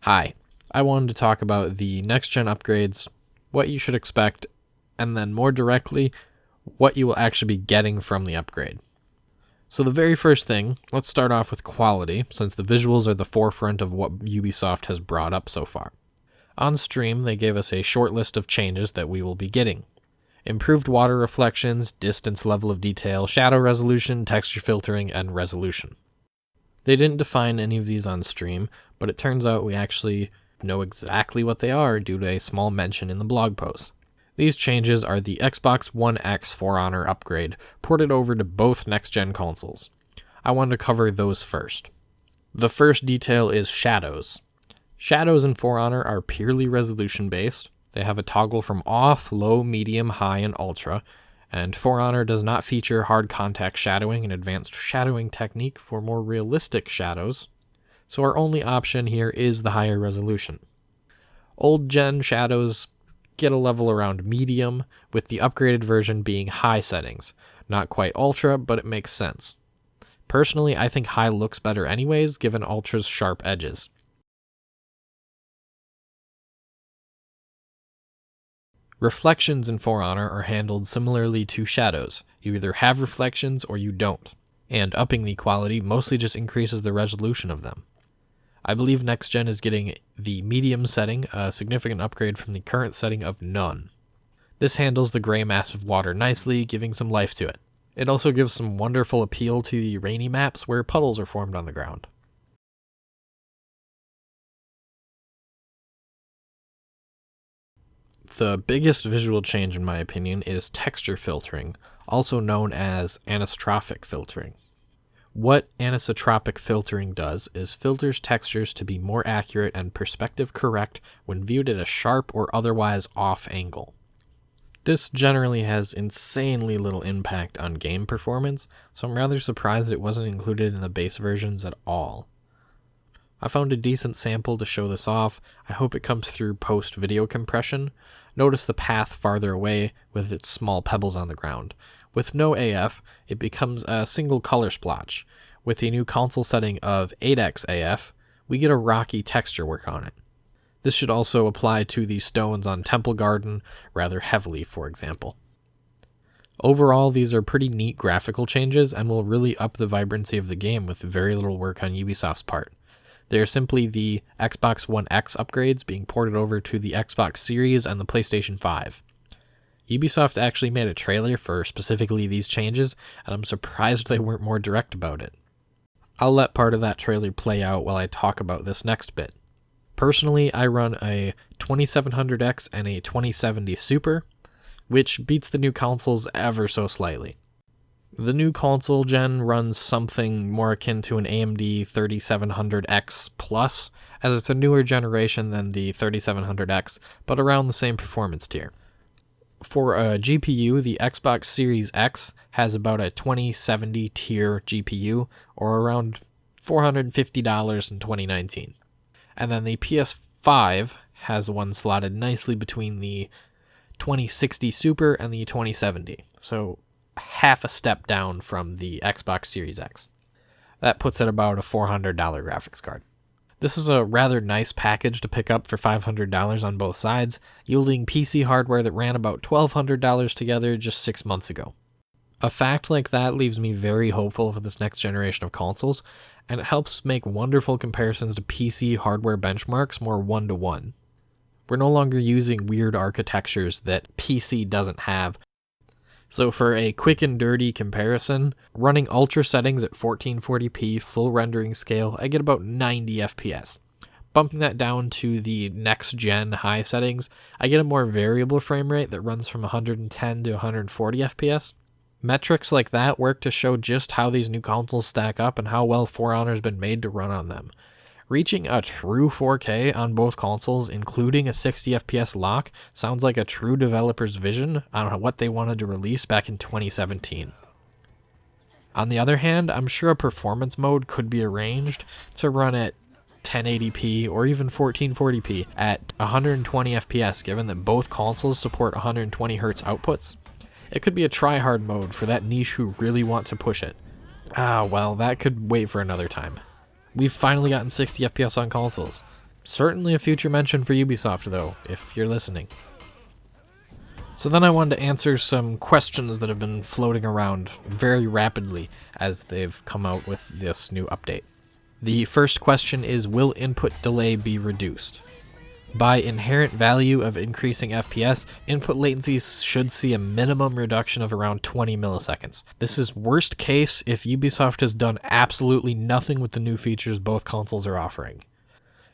Hi, I wanted to talk about the next-gen upgrades, what you should expect, and then more directly, what you will actually be getting from the upgrade. So the very first thing, let's start off with quality, since the visuals are the forefront of what Ubisoft has brought up so far. On stream, they gave us a short list of changes that we will be getting. Improved water reflections, distance level of detail, shadow resolution, texture filtering, and resolution. They didn't define any of these on stream, but it turns out we actually know exactly what they are due to a small mention in the blog post. These changes are the Xbox One X For Honor upgrade, ported over to both next-gen consoles. I wanted to cover those first. The first detail is shadows. Shadows in For Honor are purely resolution-based. They have a toggle from off, low, medium, high, and ultra, and For Honor does not feature hard contact shadowing, an advanced shadowing technique for more realistic shadows, so our only option here is the higher resolution. Old gen shadows get a level around medium, with the upgraded version being high settings. Not quite ultra, but it makes sense. Personally, I think high looks better anyways, given ultra's sharp edges. Reflections in For Honor are handled similarly to shadows. You either have reflections or you don't, and upping the quality mostly just increases the resolution of them. I believe next gen is getting the medium setting, a significant upgrade from the current setting of none. This handles the gray mass of water nicely, giving some life to it. It also gives some wonderful appeal to the rainy maps where puddles are formed on the ground. The biggest visual change, in my opinion, is texture filtering, also known as anisotropic filtering. What anisotropic filtering does is filters textures to be more accurate and perspective correct when viewed at a sharp or otherwise off angle. This generally has insanely little impact on game performance, so I'm rather surprised it wasn't included in the base versions at all. I found a decent sample to show this off. I hope it comes through post-video compression. Notice the path farther away with its small pebbles on the ground. With no AF, it becomes a single color splotch. With the new console setting of 8x AF, we get a rocky texture work on it. This should also apply to the stones on Temple Garden rather heavily, for example. Overall, these are pretty neat graphical changes and will really up the vibrancy of the game with very little work on Ubisoft's part. They are simply the Xbox One X upgrades being ported over to the Xbox Series and the PlayStation 5. Ubisoft actually made a trailer for specifically these changes, and I'm surprised they weren't more direct about it. I'll let part of that trailer play out while I talk about this next bit. Personally, I run a 2700X and a 2070 Super, which beats the new consoles ever so slightly. The new console gen runs something more akin to an AMD 3700X Plus, as it's a newer generation than the 3700X, but around the same performance tier. For a GPU, the Xbox Series X has about a 2070 tier GPU, or around $450 in 2019. And then the PS5 has one slotted nicely between the 2060 Super and the 2070, so half a step down from the Xbox Series X. That puts it about a $400 graphics card. This is a rather nice package to pick up for $500 on both sides, yielding PC hardware that ran about $1,200 together just 6 months ago. A fact like that leaves me very hopeful for this next generation of consoles, and it helps make wonderful comparisons to PC hardware benchmarks more one-to-one. We're no longer using weird architectures that PC doesn't have. So for a quick and dirty comparison, running ultra settings at 1440p full rendering scale, I get about 90 FPS. Bumping that down to the next gen high settings, I get a more variable frame rate that runs from 110 to 140 FPS. Metrics like that work to show just how these new consoles stack up and how well For Honor's been made to run on them. Reaching a true 4K on both consoles, including a 60 FPS lock, sounds like a true developer's vision on what they wanted to release back in 2017. On the other hand, I'm sure a performance mode could be arranged to run at 1080p or even 1440p at 120 FPS, given that both consoles support 120 Hz outputs. It could be a try-hard mode for that niche who really want to push it. Well, that could wait for another time. We've finally gotten 60 FPS on consoles. Certainly a future mention for Ubisoft, though, if you're listening. So then I wanted to answer some questions that have been floating around very rapidly as they've come out with this new update. The first question is, will input delay be reduced? By inherent value of increasing FPS, input latencies should see a minimum reduction of around 20 milliseconds. This is worst case if Ubisoft has done absolutely nothing with the new features both consoles are offering.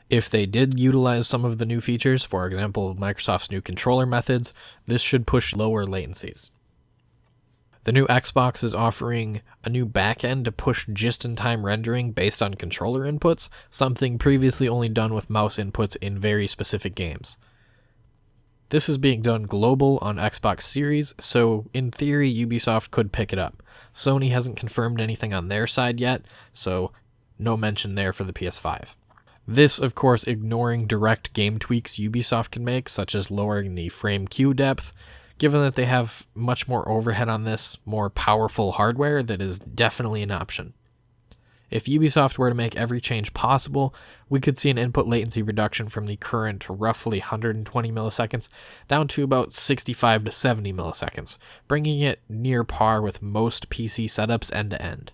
If they did utilize some of the new features, for example, Microsoft's new controller methods, this should push lower latencies. The new Xbox is offering a new backend to push just-in-time rendering based on controller inputs, something previously only done with mouse inputs in very specific games. This is being done global on Xbox Series, so in theory Ubisoft could pick it up. Sony hasn't confirmed anything on their side yet, so no mention there for the PS5. This, of course, ignoring direct game tweaks Ubisoft can make, such as lowering the frame queue depth. Given that they have much more overhead on this, more powerful hardware, that is definitely an option. If Ubisoft were to make every change possible, we could see an input latency reduction from the current roughly 120 milliseconds down to about 65 to 70 milliseconds, bringing it near par with most PC setups end to end.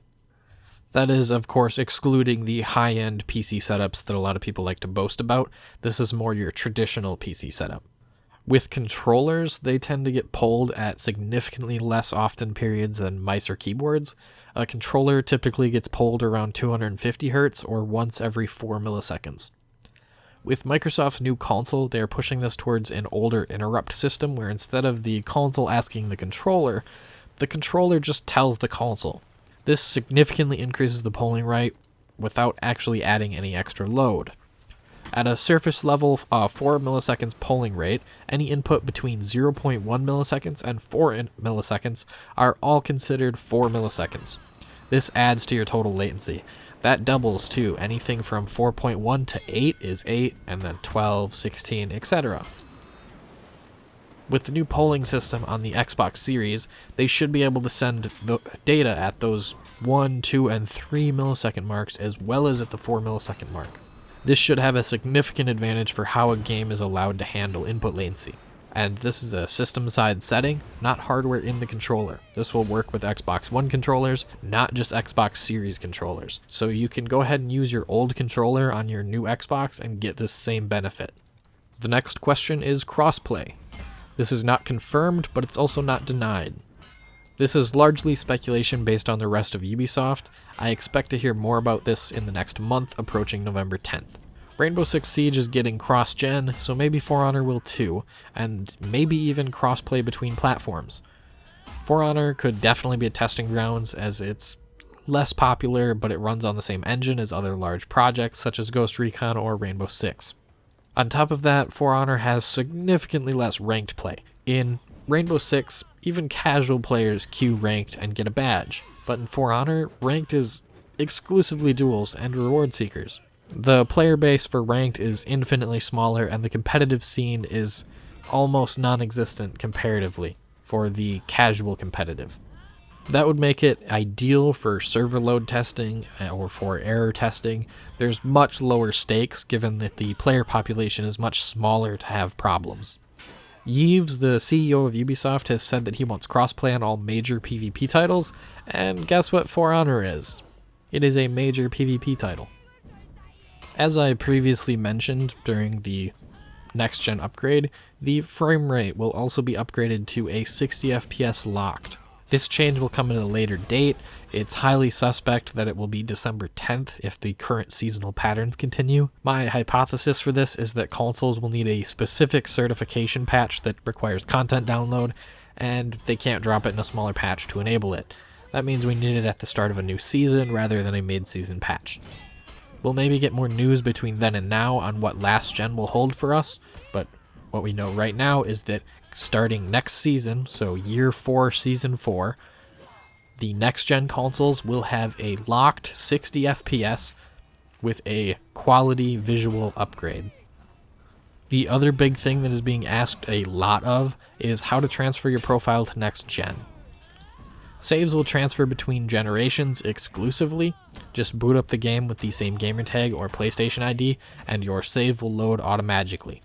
That is, of course, excluding the high-end PC setups that a lot of people like to boast about. This is more your traditional PC setup. With controllers, they tend to get pulled at significantly less often periods than mice or keyboards. A controller typically gets pulled around 250 Hz or once every 4 milliseconds. With Microsoft's new console, they are pushing this towards an older interrupt system where instead of the console asking the controller just tells the console. This significantly increases the polling rate without actually adding any extra load. At a surface level 4 milliseconds polling rate, any input between 0.1 milliseconds and 4 milliseconds are all considered 4 milliseconds. This adds to your total latency. That doubles too. Anything from 4.1 to 8 is 8, and then 12, 16, etc. With the new polling system on the Xbox Series, they should be able to send the data at those 1, 2, and 3 millisecond marks as well as at the 4 millisecond mark. This should have a significant advantage for how a game is allowed to handle input latency. And this is a system-side setting, not hardware in the controller. This will work with Xbox One controllers, not just Xbox Series controllers. So you can go ahead and use your old controller on your new Xbox and get this same benefit. The next question is crossplay. This is not confirmed, but it's also not denied. This is largely speculation based on the rest of Ubisoft. I expect to hear more about this in the next month, approaching November 10th. Rainbow Six Siege is getting cross-gen, so maybe For Honor will too, and maybe even cross-play between platforms. For Honor could definitely be a testing grounds, as it's less popular, but it runs on the same engine as other large projects such as Ghost Recon or Rainbow Six. On top of that, For Honor has significantly less ranked play. In Rainbow Six, even casual players queue ranked and get a badge, but in For Honor, ranked is exclusively duels and reward seekers. The player base for ranked is infinitely smaller, and the competitive scene is almost non-existent comparatively for the casual competitive. That would make it ideal for server load testing or for error testing. There's much lower stakes given that the player population is much smaller to have problems. Yves, the CEO of Ubisoft, has said that he wants crossplay on all major PvP titles, and guess what For Honor is? It is a major PvP title. As I previously mentioned during the next-gen upgrade, the frame rate will also be upgraded to a 60 FPS locked. This change will come at a later date. It's highly suspect that it will be December 10th if the current seasonal patterns continue. My hypothesis for this is that consoles will need a specific certification patch that requires content download, and they can't drop it in a smaller patch to enable it. That means we need it at the start of a new season rather than a mid-season patch. We'll maybe get more news between then and now on what last gen will hold for us, but what we know right now is that starting next season, so year 4, season 4, the next gen consoles will have a locked 60 FPS with a quality visual upgrade. The other big thing that is being asked a lot of is how to transfer your profile to next gen. Saves will transfer between generations exclusively. Just boot up the game with the same gamertag or PlayStation ID, and your save will load automatically.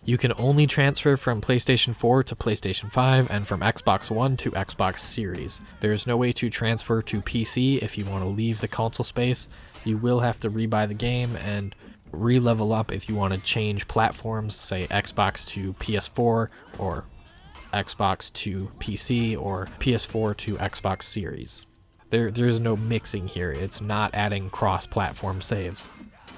You can only transfer from PlayStation 4 to PlayStation 5 and from Xbox One to Xbox Series. There is no way to transfer to PC if you want to leave the console space. You will have to rebuy the game and re-level up if you want to change platforms, say Xbox to PS4 or Xbox to PC or PS4 to Xbox Series. There's no mixing here. It's not adding cross-platform saves.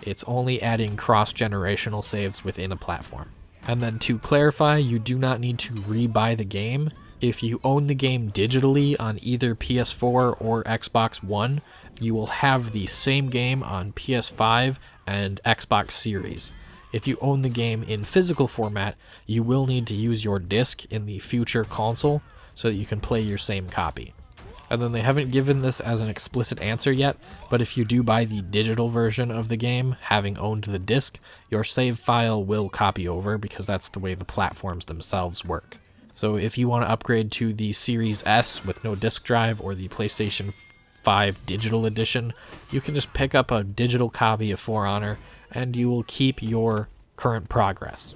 It's only adding cross-generational saves within a platform. And then to clarify, you do not need to rebuy the game. If you own the game digitally on either PS4 or Xbox One, you will have the same game on PS5 and Xbox Series. If you own the game in physical format, you will need to use your disc in the future console so that you can play your same copy. And then they haven't given this as an explicit answer yet, but if you do buy the digital version of the game, having owned the disc, your save file will copy over because that's the way the platforms themselves work. So if you want to upgrade to the Series S with no disc drive or the PlayStation 5 digital edition, you can just pick up a digital copy of For Honor and you will keep your current progress.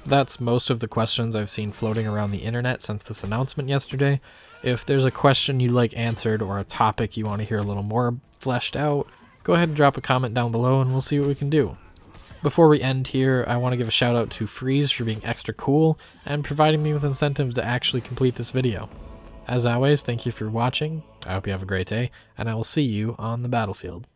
That's most of the questions I've seen floating around the internet since this announcement yesterday. If there's a question you'd like answered or a topic you want to hear a little more fleshed out, go ahead and drop a comment down below and we'll see what we can do. Before we end here, I want to give a shout out to Freeze for being extra cool and providing me with incentives to actually complete this video. As always, thank you for watching, I hope you have a great day, and I will see you on the battlefield.